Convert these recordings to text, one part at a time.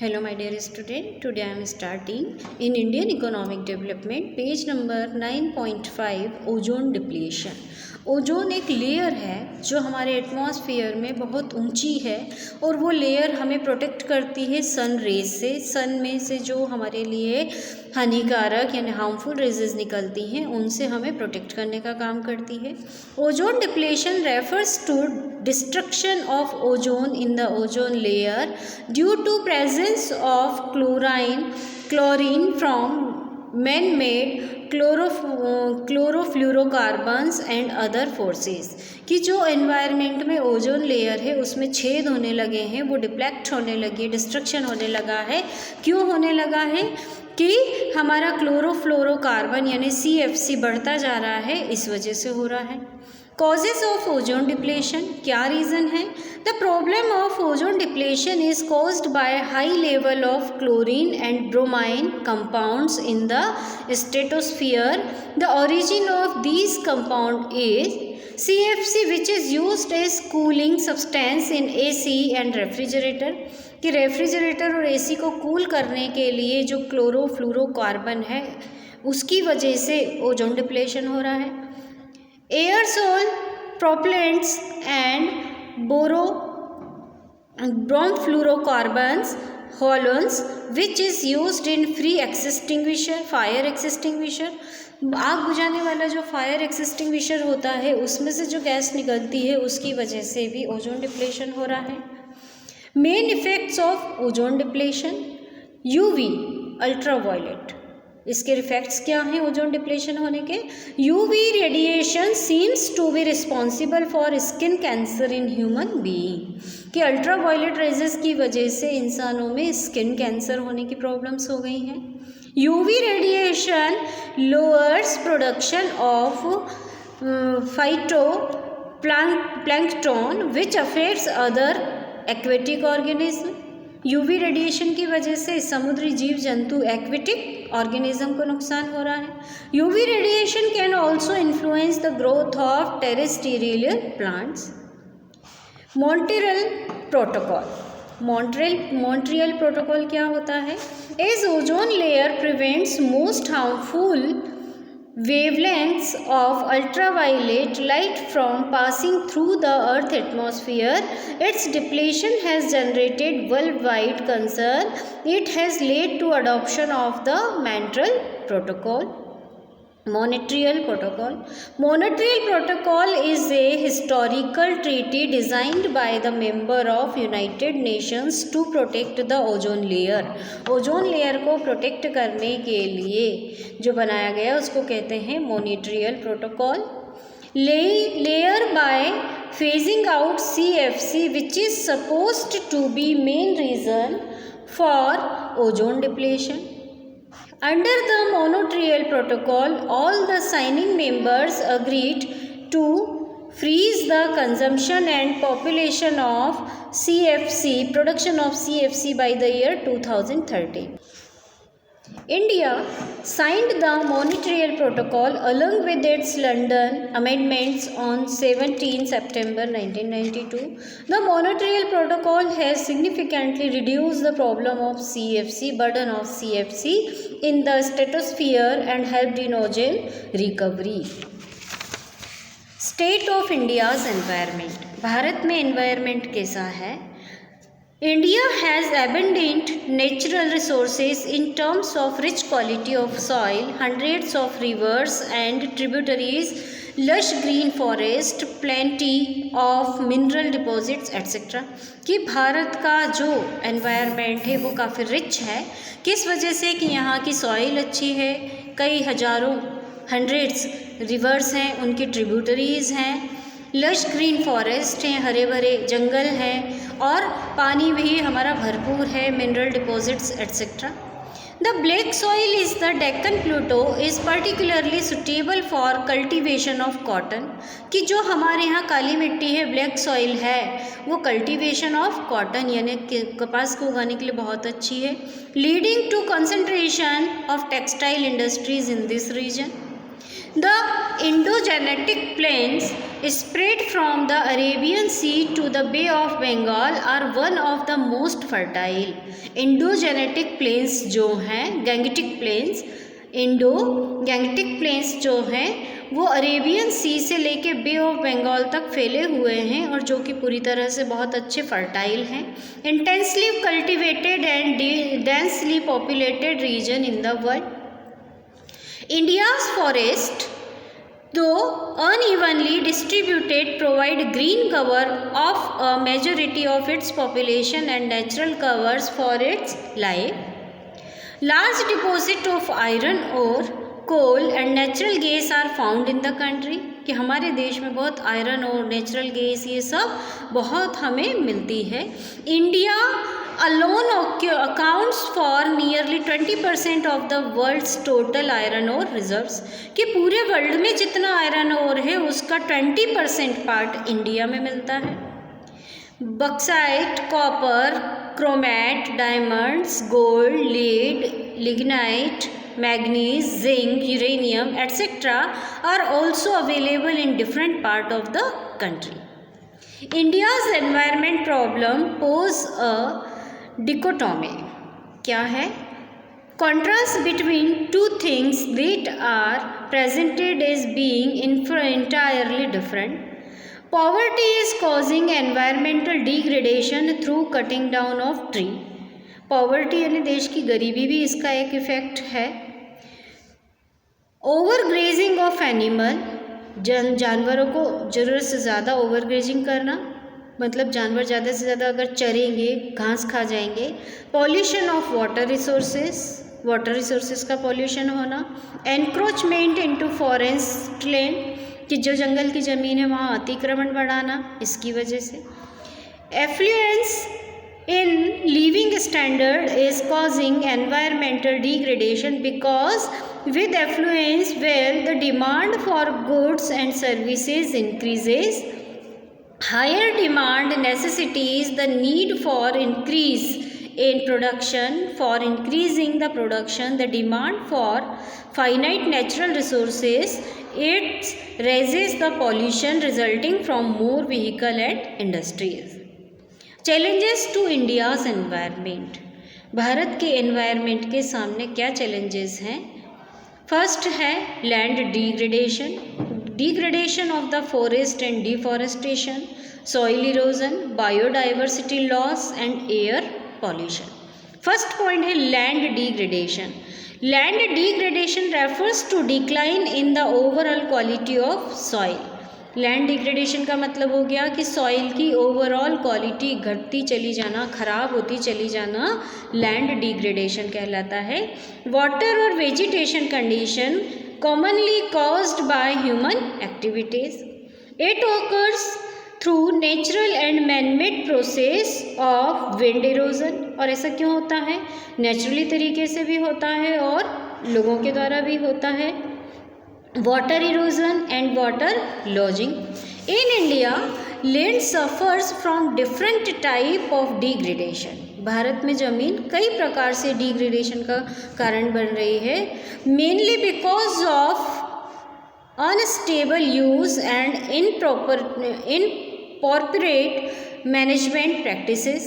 Hello my dear student, today I am starting in Indian economic development page number 9.5 ozone depletion. Ozone एक layer है जो हमारे atmosphere में बहुत ऊंची है और वो लेयर हमें प्रोटेक्ट करती है सन रेज से। सन में से जो हमारे लिए हानिकारक यानी हार्मफुल रेजेस निकलती हैं उनसे हमें प्रोटेक्ट करने का काम करती है। Ozone depletion refers to destruction of ozone in the ozone layer due to presence of chlorine from man made chlorofluorocarbons and other forces. कि जो एनवायरनमेंट में ओजोन लेयर है उसमें छेद होने लगे हैं, वो डिप्लेक्ट होने लगी, डिस्ट्रक्शन होने लगा है। क्यों होने लगा है? कि हमारा क्लोरोफ्लोरोकार्बन यानी CFC बढ़ता जा रहा है, इस वजह से हो रहा है। कॉजेज ऑफ ओजोन डिप्लेशन, क्या रीज़न है? The problem of ozone depletion is caused by high level of chlorine and bromine compounds in the stratosphere. The origin of these compound is CFC which is used as cooling substance in AC and refrigerator। कि refrigerator और AC को cool करने के लिए जो chlorofluorocarbon है उसकी वजह से ओजोन डिप्लेशन हो रहा है। Aerosol propellants and bromofluorocarbons halons which is used in free extinguisher, fire extinguisher. आग बुझाने वाला जो फायर एक्सटिंग्विशर होता है उसमें से जो गैस निकलती है उसकी वजह से भी ओजोन डिप्लेशन हो रहा है। Main effects of ozone depletion, UV ultraviolet, इसके इफेक्ट्स क्या हैं ओजोन डिप्लेशन होने के? UV radiation seems to be responsible for skin cancer in human being. कि अल्ट्रावायलेट रेजेस की वजह से इंसानों में स्किन कैंसर होने की प्रॉब्लम्स हो गई हैं। UV radiation lowers production of phyto plankton which affects other aquatic organism. UV radiation की वजह से समुद्री जीव जंतु एक्वेटिक ऑर्गेनिज्म को नुकसान हो रहा है। UV radiation can also influence the growth of terrestrial plants. Montreal protocol, Montreal protocol क्या होता है? As ozone layer prevents most harmful wavelengths of ultraviolet light from passing through the earth atmosphere, its depletion has generated worldwide concern. It has led to adoption of the Montreal Protocol. Montreal Protocol. Montreal Protocol is a historical treaty designed by the member of United Nations to protect the ozone layer. Ozone layer को protect करने के लिए जो बनाया गया उसको कहते हैं Montreal protocol. Layer by phasing out CFC which is supposed to be main reason for ozone depletion. Under the Montreal Protocol, all the signing members agreed to freeze the consumption and population of CFC, production of CFC by the year 2030. India signed the Montreal Protocol along with its London amendments on 17 September 1992. The Montreal Protocol has significantly reduced the problem of CFC, burden of CFC in the stratosphere and helped in ozone recovery. State of India's environment, Bharat में environment कैसा है? India has abundant natural resources in terms of rich quality of soil, hundreds of rivers and tributaries, lush green forest, plenty of mineral deposits etc. कि भारत का जो environment है वो काफ़ी rich है। किस वजह से? कि यहाँ की soil अच्छी है, कई हजारों hundreds rivers हैं, उनकी tributaries हैं, लश ग्रीन फॉरेस्ट हैं, हरे भरे जंगल हैं और पानी भी हमारा भरपूर है, mineral deposits etcetera. The black soil is the Deccan plateau is particularly suitable for cultivation of cotton. कि जो हमारे यहाँ काली मिट्टी है, ब्लैक सॉइल है, वो कल्टीवेशन ऑफ कॉटन यानी कपास को उगाने के लिए बहुत अच्छी है। Leading to concentration of textile industries in this region. The Indo-Gangetic plains spread from the Arabian Sea to the Bay of Bengal are one of the most fertile. Indo Gangetic plains जो हैं, Gangetic plains, Indo Gangetic plains जो हैं वो Arabian सी से लेके बे of Bengal तक फैले हुए हैं और जो कि पूरी तरह से बहुत अच्छे फर्टाइल हैं. Intensely cultivated and densely populated region in the world. India's forest though unevenly distributed provide green cover of a majority of its population and natural covers for its life. Large deposit of iron ore, coal and natural gas are found in the country. कि हमारे देश में बहुत iron और natural gas ये सब बहुत हमें मिलती है. India alone accounts for nearly 20% of the world's total iron ore reserves. कि पूरे वर्ल्ड में जितना आयरन ओर है उसका 20% पार्ट इंडिया में मिलता है. Bauxite, copper, chromite, diamonds, gold, lead, lignite, manganese, zinc, uranium etcetera are also available in different part of the country. India's environment problem pose a dichotomy. क्या है? Contrast between two things that are presented as being entirely different. Poverty is causing environmental degradation through cutting down of tree. Poverty यानी देश की गरीबी भी इसका एक effect है. ओवर ग्रेजिंग ऑफ एनिमल, जानवरों को ज़रूरत से ज़्यादा ओवर ग्रेजिंग करना, मतलब जानवर ज़्यादा से ज़्यादा अगर चरेंगे घास खा जाएंगे. पॉल्यूशन ऑफ वाटर रिसोर्सेस का पॉल्यूशन होना. एनक्रोचमेंट इनटू फॉरेस्ट लैंड, कि जो जंगल की ज़मीन है वहाँ अतिक्रमण बढ़ाना इसकी वजह से. Affluence in living standard is causing environmental degradation because with affluence where the demand for goods and services increases, higher demand necessitates the need for increase in production. For increasing the production, the demand for finite natural resources, it raises the pollution resulting from more vehicle and industries. Challenges to India's environment. Bharat के environment के सामने क्या challenges हैं? First है land degradation of the forest and deforestation, soil erosion, biodiversity loss and air pollution. First point है land degradation. Land degradation refers to decline in the overall quality of soil. Land degradation का मतलब हो गया कि soil की overall quality घटती चली जाना, खराब होती चली जाना, लैंड डिग्रेडेशन कहलाता है. वाटर और vegetation condition commonly caused by human activities. It occurs through natural and manmade process of wind erosion. और ऐसा क्यों होता है? नेचुरली तरीके से भी होता है और लोगों के द्वारा भी होता है. water erosion and water lodging. In India, land suffers from different type of degradation. Bharat में ज़मीन कई प्रकार से डिग्रेडेशन का कारण बन रही है. Mainly because of unstable use and inappropriate management practices.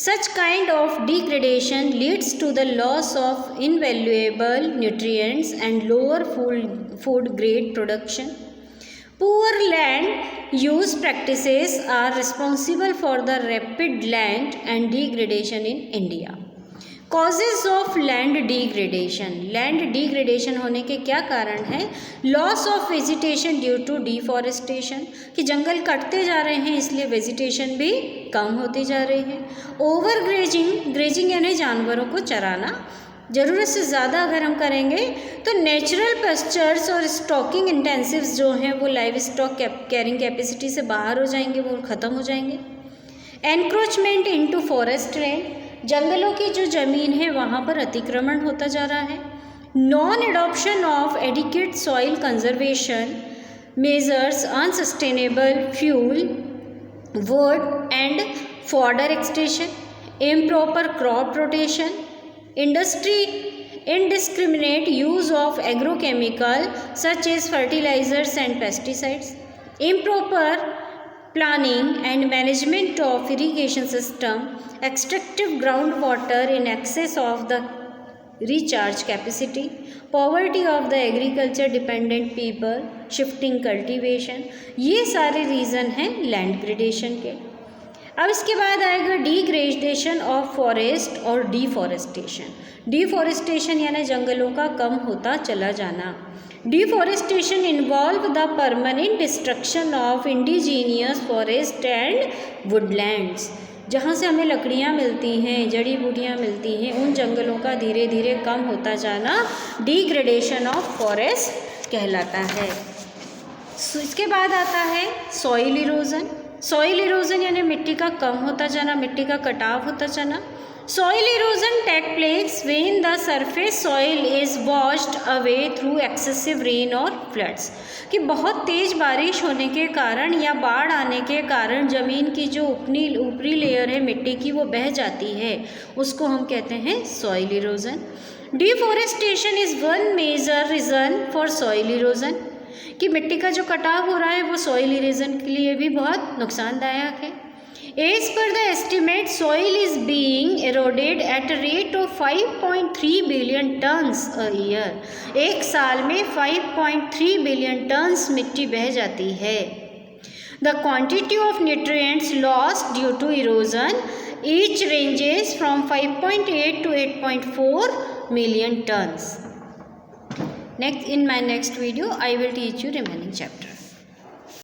Such kind of degradation leads to the loss of invaluable nutrients and lower food grade production. Poor land use practices are responsible for the rapid land and degradation in India. Causes of land degradation. Land degradation होने के क्या कारण हैं? Loss of vegetation due to deforestation, कि जंगल कटते जा रहे हैं इसलिए वेजिटेशन भी कम होती जा रही है. ओवर ग्रेजिंग यानी जानवरों को चराना. ज़रूरत से ज़्यादा अगर हम करेंगे तो नेचुरल पेस्चर्स और स्टॉकिंग इंटेंसिव्स जो हैं वो लाइव स्टॉक कैरिंग कैपेसिटी से बाहर हो जाएंगे, वो ख़त्म हो जाएंगे. एनक्रोचमेंट इनटू फॉरेस्ट लैंड, जंगलों की जो ज़मीन है वहाँ पर अतिक्रमण होता जा रहा है. Non adoption of adequate soil conservation measures, unsustainable fuel, would and fodder extension, improper crop rotation, industry indiscriminate use of agrochemical such as fertilizers and pesticides. improper planning and management of irrigation system, extractive groundwater in excess of the recharge capacity, poverty of the agriculture dependent people, shifting cultivation, ये सारे reason हैं land gradation के। अब इसके बाद आएगा degradation of forest और deforestation. Deforestation यानी जंगलों का कम होता चला जाना। Deforestation involve the permanent destruction of indigenous forest and Woodlands. जहाँ से हमें लकड़ियाँ मिलती हैं, जड़ी बूटियाँ मिलती हैं, उन जंगलों का धीरे धीरे कम होता जाना डिग्रेडेशन ऑफ फॉरेस्ट कहलाता है। इसके बाद आता है सॉइल इरोजन। सॉइल इरोजन यानी मिट्टी का कम होता जाना, मिट्टी का कटाव होता जाना। Soil erosion take place when the surface soil is washed away through excessive rain और फ्लड्स, कि बहुत तेज़ बारिश होने के कारण या बाढ़ आने के कारण ज़मीन की जो ऊपरी लेयर है मिट्टी की वो बह जाती है, उसको हम कहते हैं soil erosion. Deforestation is one major reason for soil erosion, कि मिट्टी का जो कटाव हो रहा है वो सॉइल इरोजन के लिए भी बहुत नुकसानदायक है। As per the estimate, soil is being eroded at a rate of 5.3 billion tons a year. एक साल में 5.3 billion tons मिट्टी बह जाती है। The quantity of nutrients lost due to erosion each ranges from 5.8 to 8.4 million tons. In my next video, I will teach you remaining chapter.